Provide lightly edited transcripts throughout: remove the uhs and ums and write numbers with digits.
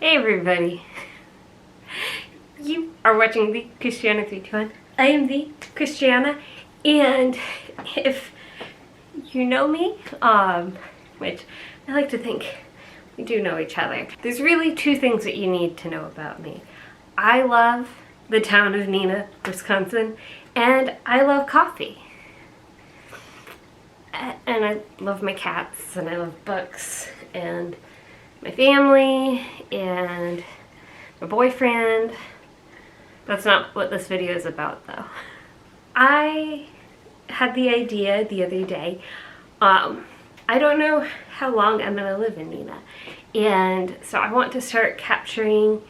Hey everybody, you are watching the Christiana 321. I am the Christiana, and if you know me, which I like to think we do know each other, there's really two things that you need to know about me. I love the town of Neenah, Wisconsin, and I love coffee. And I love my cats, and I love books, and my family, and my boyfriend. That's not what this video is about, though. I had the idea the other day. I don't know how long I'm gonna live in Neenah, and so I want to start capturing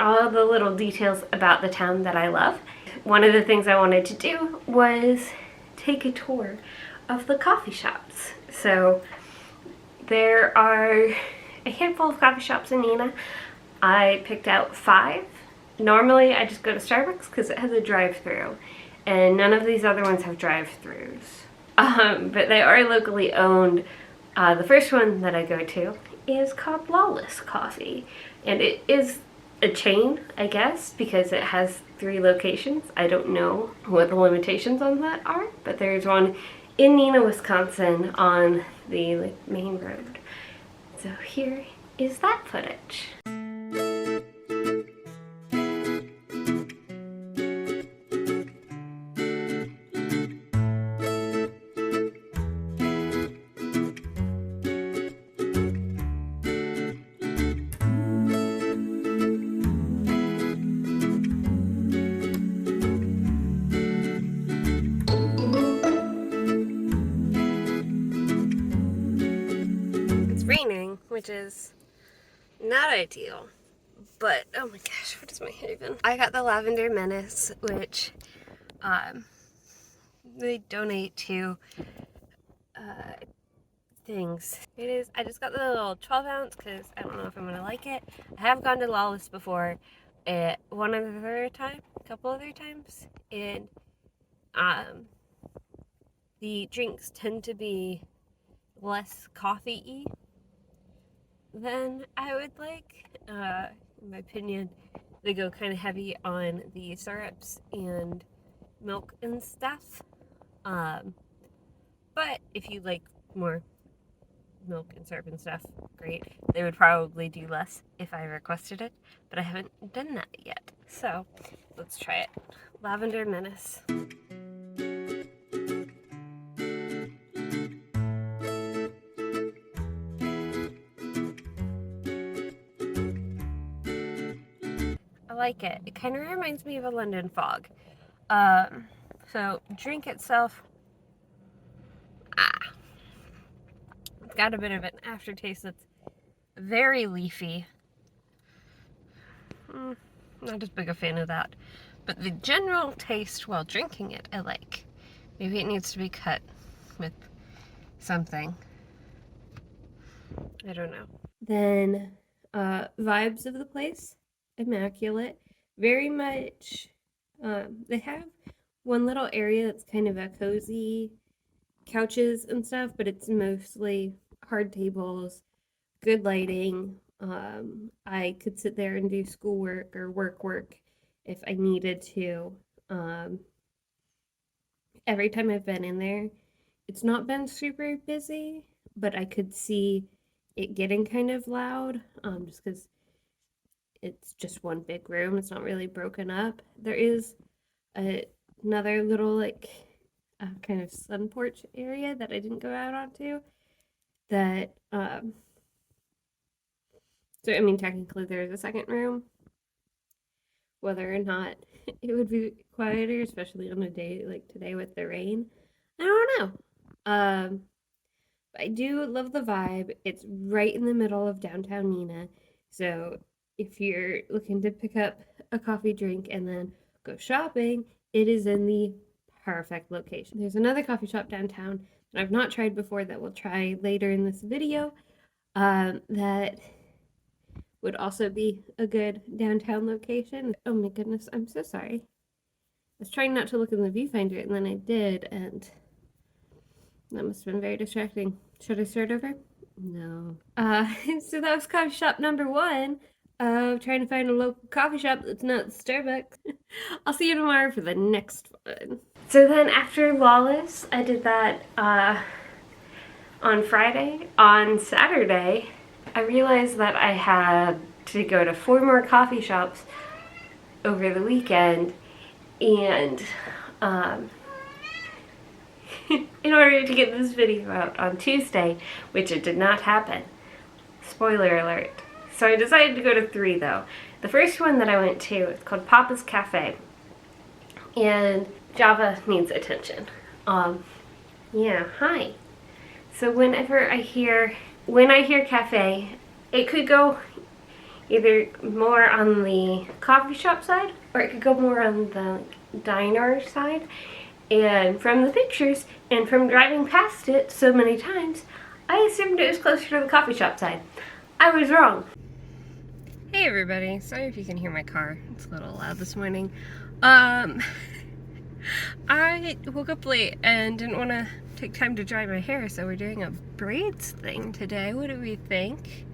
all the little details about the town that I love. One of the things I wanted to do was take a tour of the coffee shops. So there are a handful of coffee shops in Neenah. I picked out 5. Normally I just go to Starbucks because it has a drive-through, and none of these other ones have drive-throughs. But they are locally owned. The first one that I go to is called Lawless Coffee, and it is a chain, I guess, because it has 3 locations. I don't know what the limitations on that are, but there's one in Neenah, Wisconsin on the main road. So here is that footage. Raining, which is not ideal, but oh my gosh, what is my hair even? I got the Lavender Menace, which they donate to things. It is, I just got the little 12 ounce because I don't know if I'm gonna like it. I have gone to Lawless before, a couple other times, and the drinks tend to be less coffee-y than I would like. In my opinion, they go kind of heavy on the syrups and milk and stuff. But if you like more milk and syrup and stuff, great. They would probably do less if I requested it, but I haven't done that yet. So let's try it. Lavender Menace. I like it. It kind of reminds me of a London fog. So drink itself, it's got a bit of an aftertaste that's very leafy. Not as big a fan of that. But the general taste while drinking it, I like. Maybe it needs to be cut with something. I don't know. Then, vibes of the place, immaculate. Very much, they have one little area that's kind of a cozy, couches and stuff, but it's mostly hard tables, good lighting. I could sit there and do schoolwork or work if I needed to. Every time I've been in there, it's not been super busy, but I could see it getting kind of loud, just because it's just one big room. It's not really broken up. There is another little kind of sun porch area that I didn't go out onto. That so I mean, technically there's a second room. Whether or not it would be quieter, especially on a day like today with the rain, I don't know. I do love the vibe. It's right in the middle of downtown Neenah, so if you're looking to pick up a coffee drink and then go shopping, it is in the perfect location. There's another coffee shop downtown that I've not tried before that we'll try later in this video, that would also be a good downtown location. Oh my goodness, I'm so sorry. I was trying not to look in the viewfinder, and then I did, and that must have been very distracting. Should I start over? No. So that was coffee shop number 1. of trying to find a local coffee shop that's not Starbucks. I'll see you tomorrow for the next one. So then after Lawless, I did that on Friday. On Saturday, I realized that I had to go to 4 more coffee shops over the weekend, and in order to get this video out on Tuesday, which it did not happen. Spoiler alert. So I decided to go to 3 though. The first one that I went to is called Papa's Cafe, and Java needs attention. Yeah, hi. So when I hear cafe, it could go either more on the coffee shop side, or it could go more on the diner side. And from the pictures, and from driving past it so many times, I assumed it was closer to the coffee shop side. I was wrong. Hey everybody, sorry if you can hear my car. It's a little loud this morning. I woke up late and didn't want to take time to dry my hair, so we're doing a braids thing today. What do we think?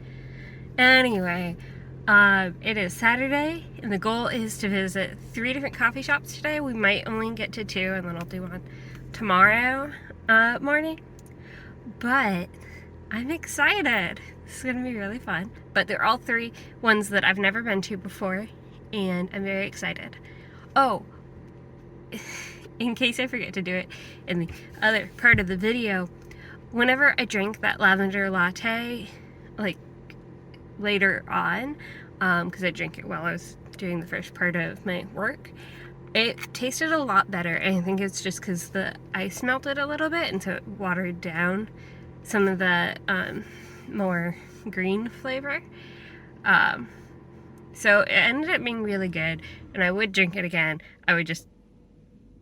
Anyway, it is Saturday, and the goal is to visit 3 different coffee shops today. We might only get to 2, and then I'll do one tomorrow morning. But I'm excited. This is gonna be really fun. But they're all 3 ones that I've never been to before, and I'm very excited. Oh, in case I forget to do it in the other part of the video, whenever I drank that lavender latte, like later on, because I drank it while I was doing the first part of my work, it tasted a lot better, and I think it's just because the ice melted a little bit, and so it watered down some of the more green flavor. So it ended up being really good, and I would drink it again. I would just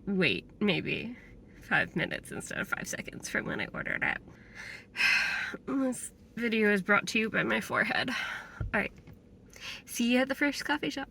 wait maybe 5 minutes instead of 5 seconds from when I ordered it. This video is brought to you by my forehead. Alright, see you at the first coffee shop.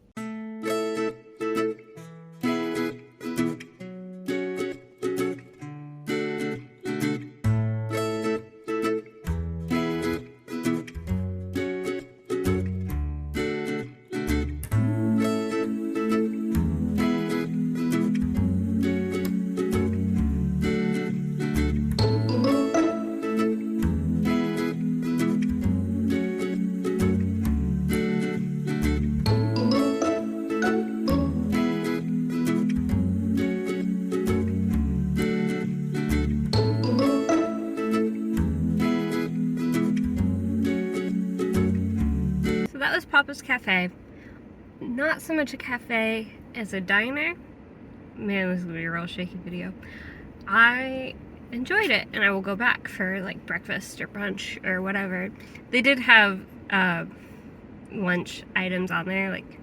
That was Papa's Cafe. Not so much a cafe as a diner. Man, this is gonna be a real shaky video. I enjoyed it, and I will go back for like breakfast or brunch or whatever. They did have lunch items on there, like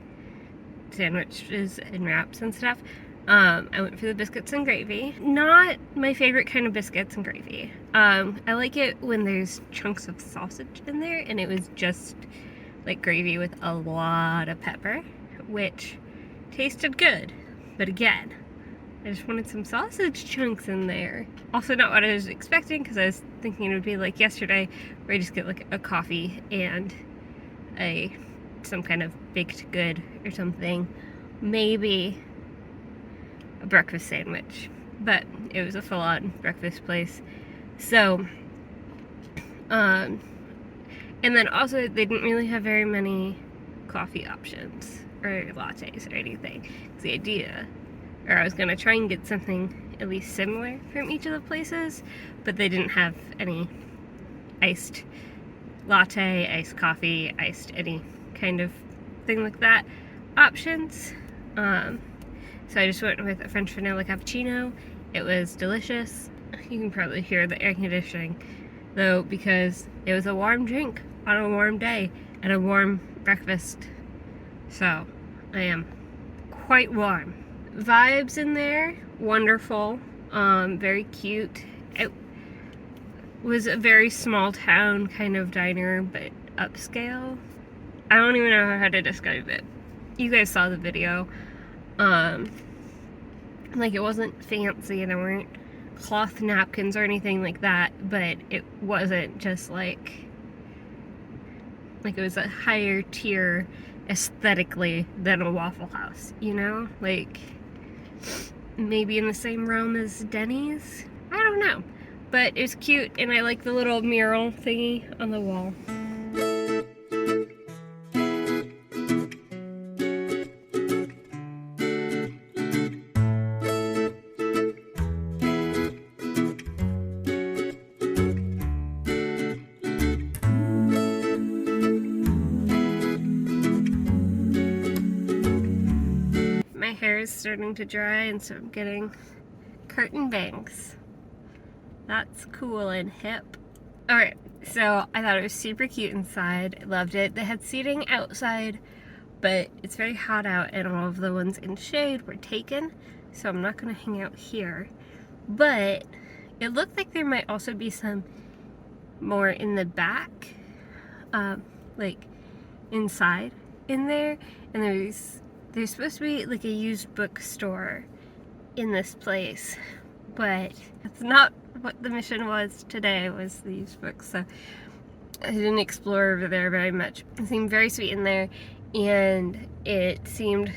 sandwiches and wraps and stuff. I went for the biscuits and gravy. Not my favorite kind of biscuits and gravy. I like it when there's chunks of sausage in there, and it was just like gravy with a lot of pepper, which tasted good. But again, I just wanted some sausage chunks in there. Also not what I was expecting, because I was thinking it would be like yesterday, where I just get like a coffee and some kind of baked good or something. Maybe a breakfast sandwich. But it was a full-on breakfast place. So, and then also, they didn't really have very many coffee options or lattes or anything. It's the idea, or I was going to try and get something at least similar from each of the places, but they didn't have any iced latte, iced coffee, iced any kind of thing like that options. So I just went with a French vanilla cappuccino. It was delicious. You can probably hear the air conditioning though, because it was a warm drink on a warm day and a warm breakfast. So I am quite warm. Vibes in there, wonderful, very cute. It was a very small town kind of diner, but upscale. I don't even know how to describe it. You guys saw the video. Like, it wasn't fancy, and there weren't cloth napkins or anything like that, but it wasn't just like it was a higher tier aesthetically than a Waffle House, you know? Like, maybe in the same realm as Denny's? I don't know. But it was cute, and I like the little mural thingy on the wall. My hair is starting to dry, and so I'm getting curtain bangs. That's cool and hip. Alright, so I thought it was super cute inside. I loved it. They had seating outside, but it's very hot out, and all of the ones in shade were taken, so I'm not going to hang out here. But it looked like there might also be some more in the back, like inside in there, and there's supposed to be like a used bookstore in this place, but that's not what the mission was today, was the used books, so I didn't explore over there very much. It seemed very sweet in there, and it seemed,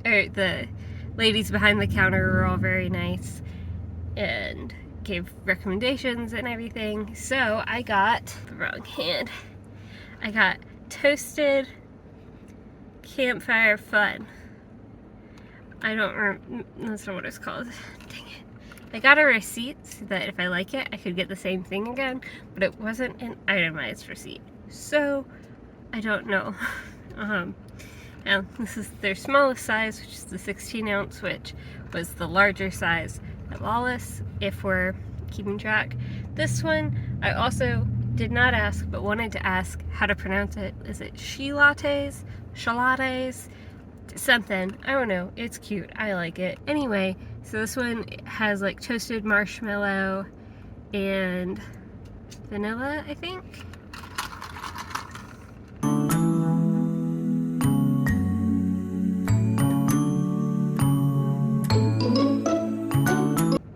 the ladies behind the counter were all very nice and gave recommendations and everything. So I got, the wrong hand, I got Toasted Campfire Fun. I don't remember, that's not what it's called. Dang it. I got a receipt so that if I like it, I could get the same thing again, but it wasn't an itemized receipt. So, I don't know. And this is their smallest size, which is the 16 ounce, which was the larger size at Lawless, if we're keeping track. This one, I also did not ask, but wanted to ask how to pronounce it. Is it She-lattes? She-lattes? Something. I don't know. It's cute. I like it. Anyway, so this one has like toasted marshmallow and vanilla, I think.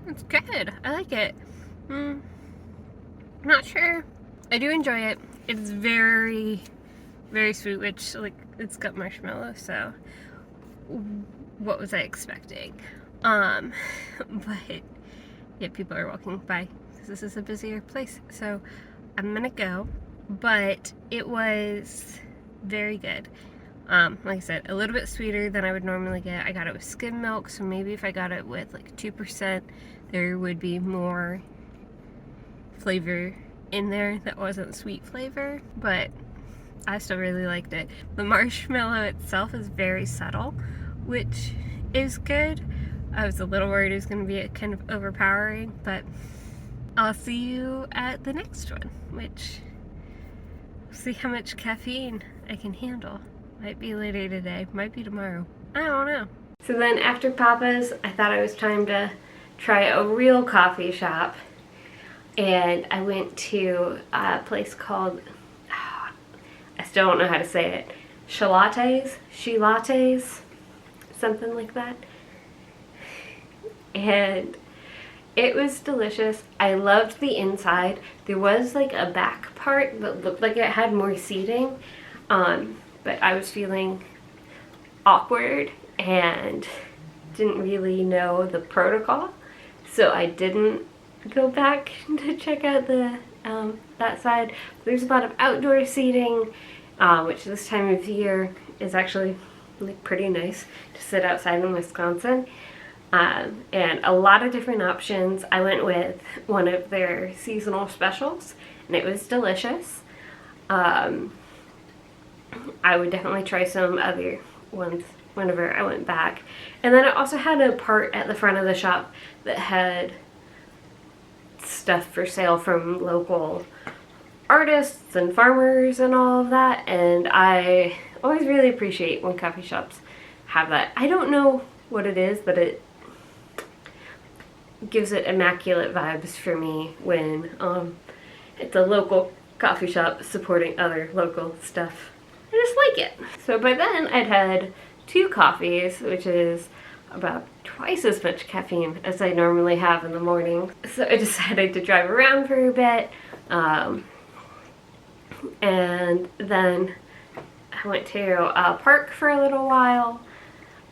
It's good. I like it. I'm not sure. I do enjoy it. It's very, very sweet, which, like, it's got marshmallow, so what was I expecting? But yeah, people are walking by because this is a busier place, so I'm gonna go. But it was very good. Like I said, a little bit sweeter than I would normally get. I got it with skim milk, so maybe if I got it with like 2%, there would be more flavor in there that wasn't sweet flavor, but I still really liked it. The marshmallow itself is very subtle, which is good. I was a little worried it was going to be kind of overpowering, but I'll see you at the next one, which, see how much caffeine I can handle. Might be later today, might be tomorrow. I don't know. So then after Papa's, I thought it was time to try a real coffee shop. And I went to a place called, I still don't know how to say it, She-lattes, something like that. And it was delicious. I loved the inside. There was like a back part that looked like it had more seating, but I was feeling awkward and didn't really know the protocol, so I didn't go back to check out the that side. There's a lot of outdoor seating, which this time of year is actually like pretty nice to sit outside in Wisconsin, and a lot of different options. I went with one of their seasonal specials, and it was delicious. I would definitely try some other ones whenever I went back. And then I also had a part at the front of the shop that had stuff for sale from local artists and farmers and all of that, and I always really appreciate when coffee shops have that. I don't know what it is, but it gives it immaculate vibes for me when it's a local coffee shop supporting other local stuff. I just like it. So by then I'd had 2 coffees, which is about twice as much caffeine as I normally have in the morning. So I decided to drive around for a bit, and then I went to a park for a little while.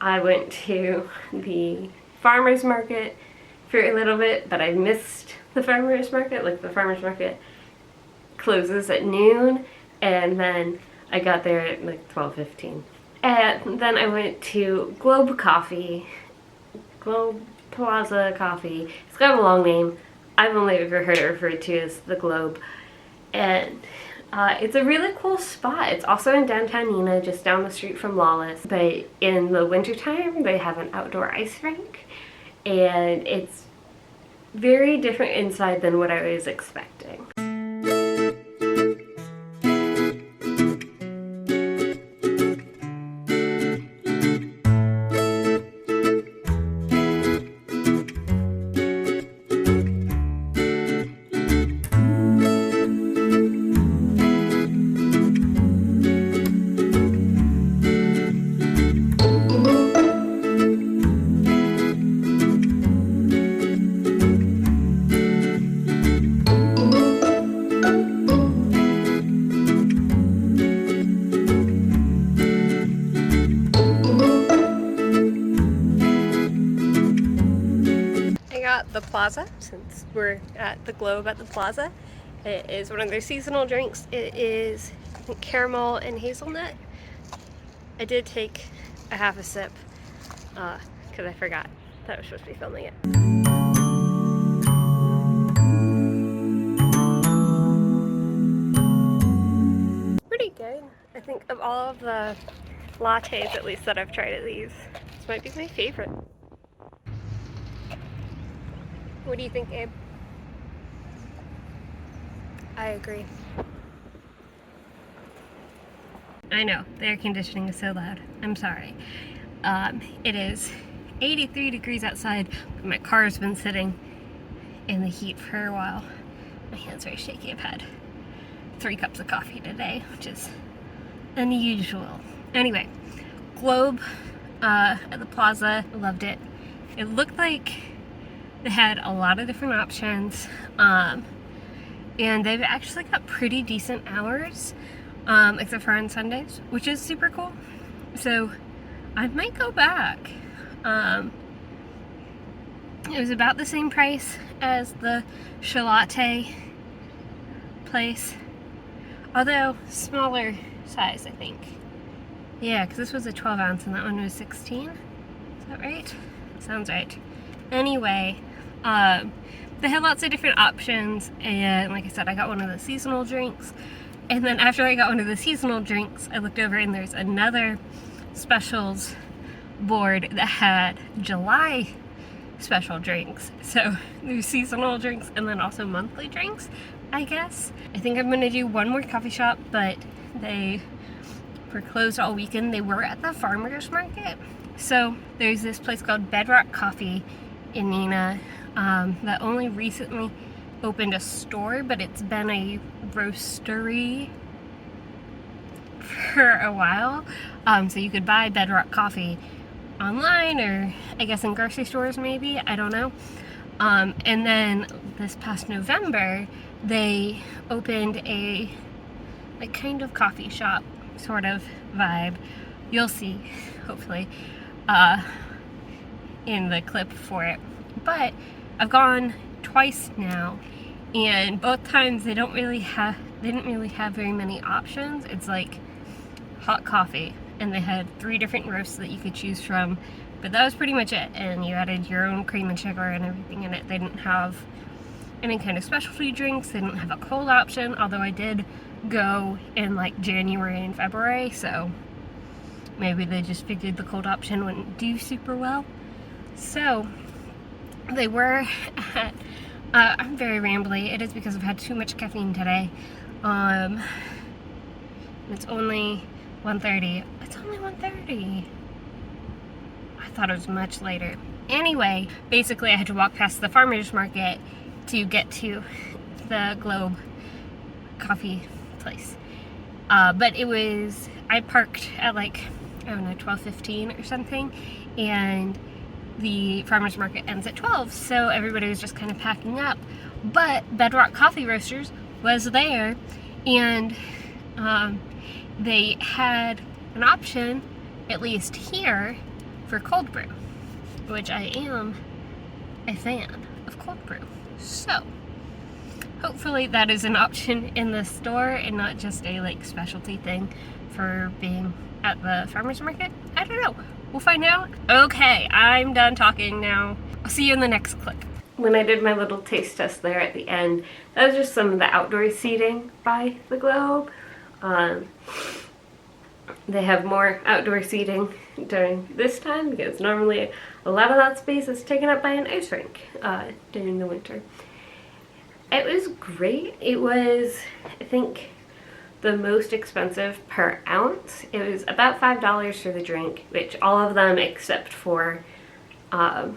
I went to the farmer's market for a little bit, but I missed the farmer's market. Like, the farmer's market closes at noon, and then I got there at like 12:15. And then I went to Globe Plaza Coffee. It's got a long name. I've only ever heard it referred to as the Globe. And it's a really cool spot. It's also in downtown Neenah, just down the street from Lawless. But in the wintertime, they have an outdoor ice rink. And it's very different inside than what I was expecting. The Plaza, since we're at the Globe at the Plaza. It is one of their seasonal drinks. It is, I think, caramel and hazelnut. I did take a half a sip because I forgot that I was supposed to be filming it. Pretty good. I think of all of the lattes, at least, that I've tried at these, this might be my favorite. What do you think, Abe? I agree. I know, the air conditioning is so loud. I'm sorry. It is 83 degrees outside, but my car's been sitting in the heat for a while. My hand's very shaky. I've had 3 cups of coffee today, which is unusual. Anyway, Globe at the Plaza, I loved it. It looked like they had a lot of different options, and they've actually got pretty decent hours, except for on Sundays, which is super cool. So I might go back. It was about the same price as the Latte place, although smaller size, I think. Yeah, because this was a 12 ounce and that one was 16. Is that right? Sounds right. Anyway, they had lots of different options, and like I said, I got one of the seasonal drinks. And then after I got one of the seasonal drinks, I looked over and there's another specials board that had July special drinks. So there's seasonal drinks and then also monthly drinks, I guess. I think I'm gonna do one more coffee shop, but they were closed all weekend. They were at the farmer's market. So there's this place called Bedrock Coffee in Neenah that only recently opened a store, but it's been a roastery for a while. So you could buy Bedrock Coffee online, or I guess in grocery stores maybe, I don't know. And then this past November, they opened a like kind of coffee shop sort of vibe. You'll see, hopefully, in the clip for it. But I've gone twice now, and both times they didn't really have very many options. It's like hot coffee, and they had 3 different roasts that you could choose from, but that was pretty much it. And you added your own cream and sugar and everything in it. They didn't have any kind of specialty drinks. They didn't have a cold option, although I did go in like January and February, so maybe they just figured the cold option wouldn't do super well. So they were at, I'm very rambly. It is because I've had too much caffeine today. It's only 1:30. It's only 1:30. I thought it was much later. Anyway, basically I had to walk past the farmer's market to get to the Globe coffee place. But it was, I parked at like, I don't know, 12:15 or something, and the farmer's market ends at 12, so everybody was just kind of packing up. But Bedrock Coffee Roasters was there, and they had an option, at least here, for cold brew, which I am a fan of cold brew. So hopefully that is an option in the store and not just a like specialty thing for being at the farmer's market. I don't know. We'll find out. Okay, I'm done talking now. I'll see you in the next clip. When I did my little taste test there at the end, that was just some of the outdoor seating by the Globe. They have more outdoor seating during this time because normally a lot of that space is taken up by an ice rink during the winter. It was great. It was, I think, the most expensive per ounce. It was about $5 for the drink, which all of them except for the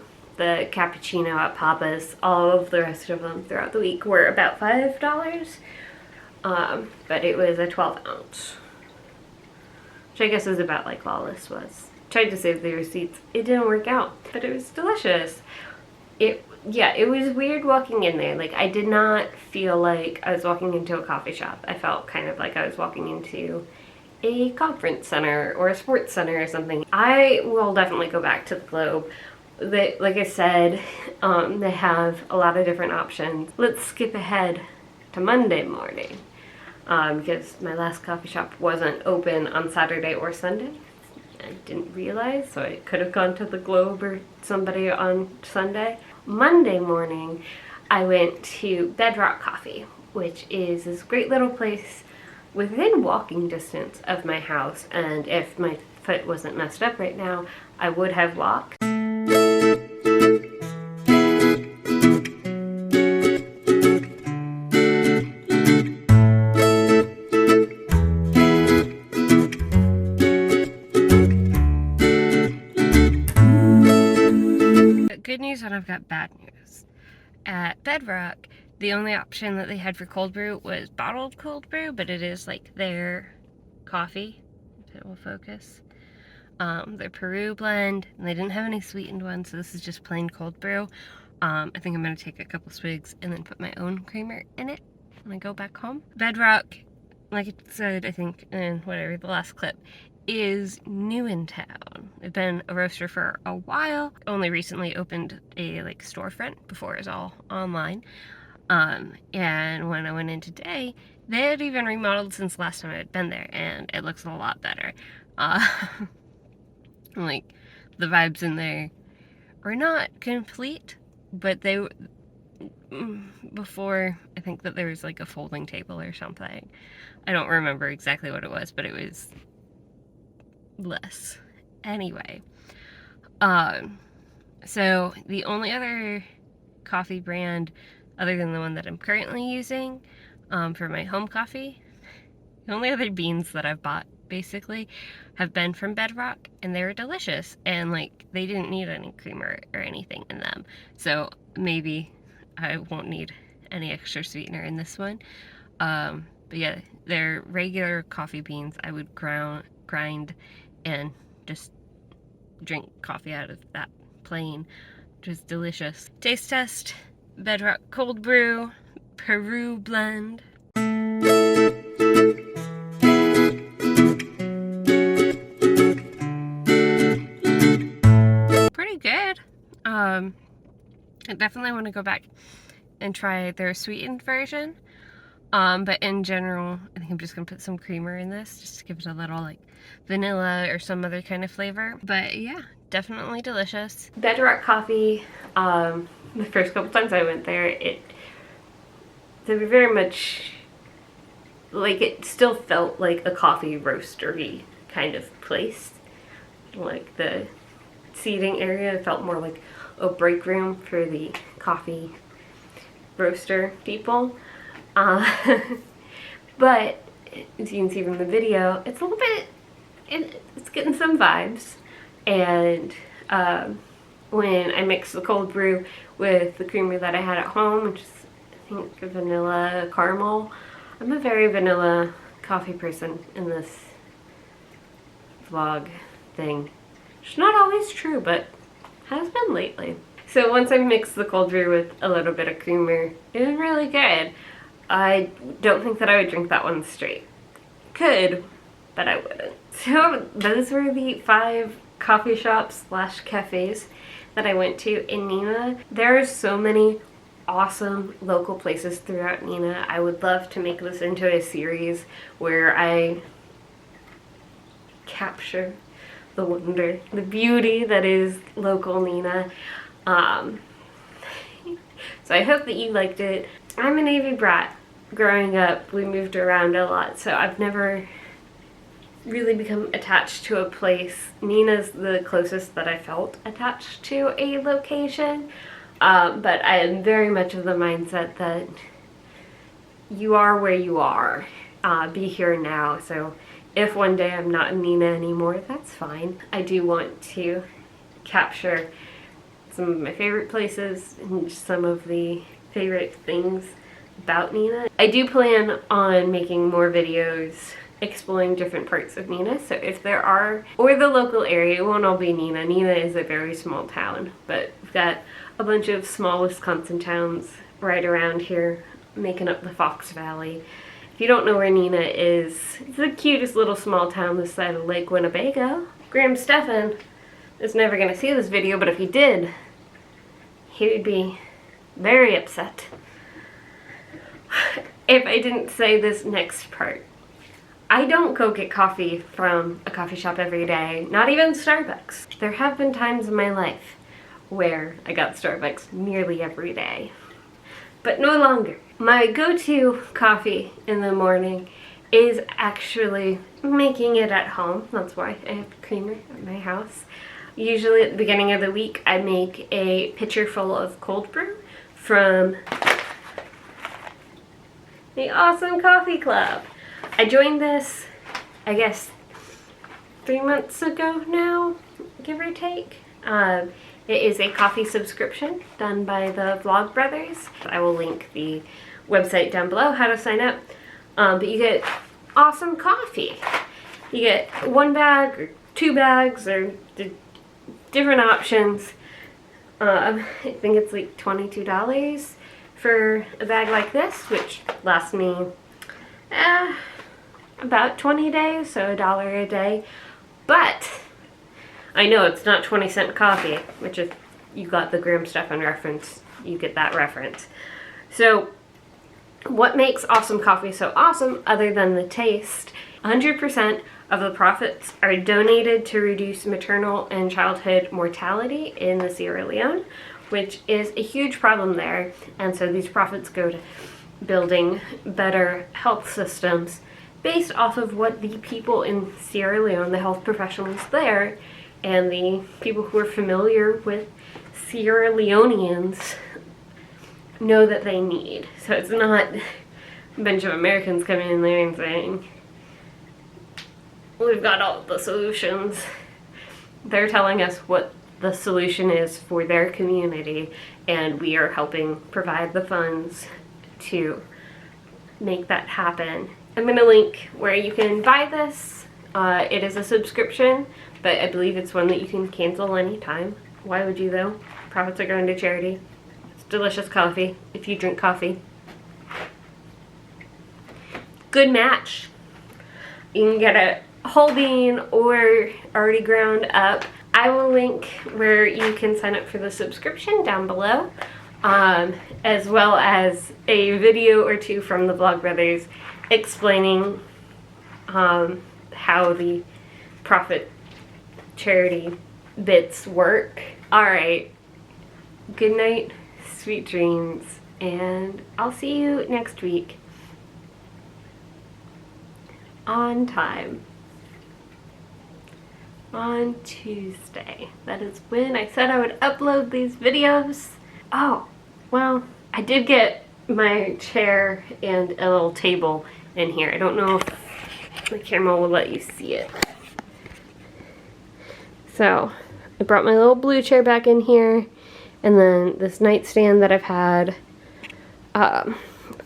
cappuccino at Papa's, all of the rest of them throughout the week were about $5. But it was a 12 ounce. Which I guess is about like Lawless was. Tried to save the receipts. It didn't work out, but it was delicious. It was weird walking in there. Like, I did not feel like I was walking into a coffee shop. I felt kind of like I was walking into a conference center or a sports center or something. I will definitely go back to the Globe. Like I said, they have a lot of different options. Let's skip ahead to Monday morning. Because my last coffee shop wasn't open on Saturday or Sunday. I didn't realize, so I could have gone to the Globe or somebody on Sunday. Monday morning, I went to Bedrock Coffee, which is this great little place within walking distance of my house, and if my foot wasn't messed up right now, I would have walked. Good news and I've got bad news. At Bedrock, the only option that they had for cold brew was bottled cold brew, but it is like their coffee, if it will focus. Their Peru blend, and they didn't have any sweetened ones, so this is just plain cold brew. I think I'm going to take a couple swigs and then put my own creamer in it when I go back home. Bedrock, like I said, I think in whatever the last clip, is new in town. They've been a roaster for a while. Only recently opened a like storefront. Before it was all online. And when I went in today, they had even remodeled since last time I had been there, and it looks a lot better. Like the vibes in there are not complete, but they before I think that there was like a folding table or something. I don't remember exactly what it was, but it was less. Anyway, so the only other coffee brand other than the one that I'm currently using for my home coffee, the only other beans that I've bought basically have been from Bedrock, and they were delicious, and like they didn't need any creamer or anything in them, so maybe I won't need any extra sweetener in this one. But yeah, they're regular coffee beans. I would grind and just drink coffee out of that plain, which is delicious. Taste test: Bedrock cold brew, Peru blend. Pretty good. I definitely want to go back and try their sweetened version. But in general, I think I'm just gonna put some creamer in this just to give it a little like vanilla or some other kind of flavor. But yeah, definitely delicious. Bedrock Coffee, the first couple times I went there, they were very much like, it still felt like a coffee roastery kind of place. Like the seating area felt more like a break room for the coffee roaster people. But as you can see from the video, it's a little bit, it's getting some vibes. And when I mix the cold brew with the creamer that I had at home, which is I think vanilla caramel, I'm a very vanilla coffee person in this vlog thing. It's not always true, but has been lately. So once I mixed the cold brew with a little bit of creamer, it was really good. I don't think that I would drink that one straight. Could, but I wouldn't. So those were the 5 coffee shops / cafes that I went to in Neenah. There are so many awesome local places throughout Neenah. I would love to make this into a series where I capture the wonder, the beauty that is local Neenah. So I hope that you liked it. I'm a Navy brat. Growing up, we moved around a lot, so I've never really become attached to a place. Neenah's the closest that I felt attached to a location, but I am very much of the mindset that you are where you are. Be here now. So if one day I'm not in Neenah anymore, that's fine. I do want to capture some of my favorite places and some of the favorite things about Neenah. I do plan on making more videos exploring different parts of Neenah, so if there are, or the local area, it won't all be Neenah. Neenah is a very small town, but we've got a bunch of small Wisconsin towns right around here making up the Fox Valley. If you don't know where Neenah is, it's the cutest little small town this side of Lake Winnebago. Graham Stephan is never going to see this video, but if he did, he would be very upset if I didn't say this next part. I don't go get coffee from a coffee shop every day, not even Starbucks. There have been times in my life where I got Starbucks nearly every day, but no longer. My go-to coffee in the morning is actually making it at home. That's why I have creamer at my house. Usually at the beginning of the week, I make a pitcher full of cold brew from the Awesome Coffee Club. I joined this, I guess, 3 months ago now, give or take. It is a coffee subscription done by the Vlog Brothers. I will link the website down below, how to sign up. But you get awesome coffee. You get 1 bag or 2 bags or different options. I think it's like $22 for a bag like this, which lasts me about 20 days, so $1 a day. But I know it's not 20-cent coffee, which if you got the Graham Stephan reference, you get that reference. So what makes Awesome Coffee so awesome, other than the taste? 100% of the profits are donated to reduce maternal and childhood mortality in the Sierra Leone, which is a huge problem there. And so these profits go to building better health systems based off of what the people in Sierra Leone, the health professionals there, and the people who are familiar with Sierra Leoneans know that they need. So it's not a bunch of Americans coming in there and saying, we've got all the solutions. They're telling us what the solution is for their community, and we are helping provide the funds to make that happen. I'm going to link where you can buy this. It is a subscription, but I believe it's one that you can cancel anytime. Why would you though? Profits are going to charity. It's delicious coffee if you drink coffee. Good match. You can get a whole bean or already ground up. I will link where you can sign up for the subscription down below, as well as a video or 2 from the Vlog Brothers explaining how the profit charity bits work. Alright, good night, sweet dreams, and I'll see you next week on time. On Tuesday. That is when I said I would upload these videos. Oh, well, I did get my chair and a little table in here. I don't know if the camera will let you see it. So, I brought my little blue chair back in here, and then this nightstand that I've had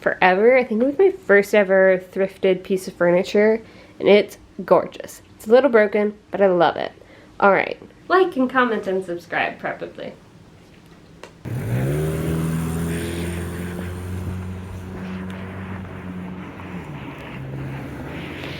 forever. I think it was my first ever thrifted piece of furniture, and it's gorgeous. It's a little broken, but I love it. Alright, like and comment and subscribe, probably.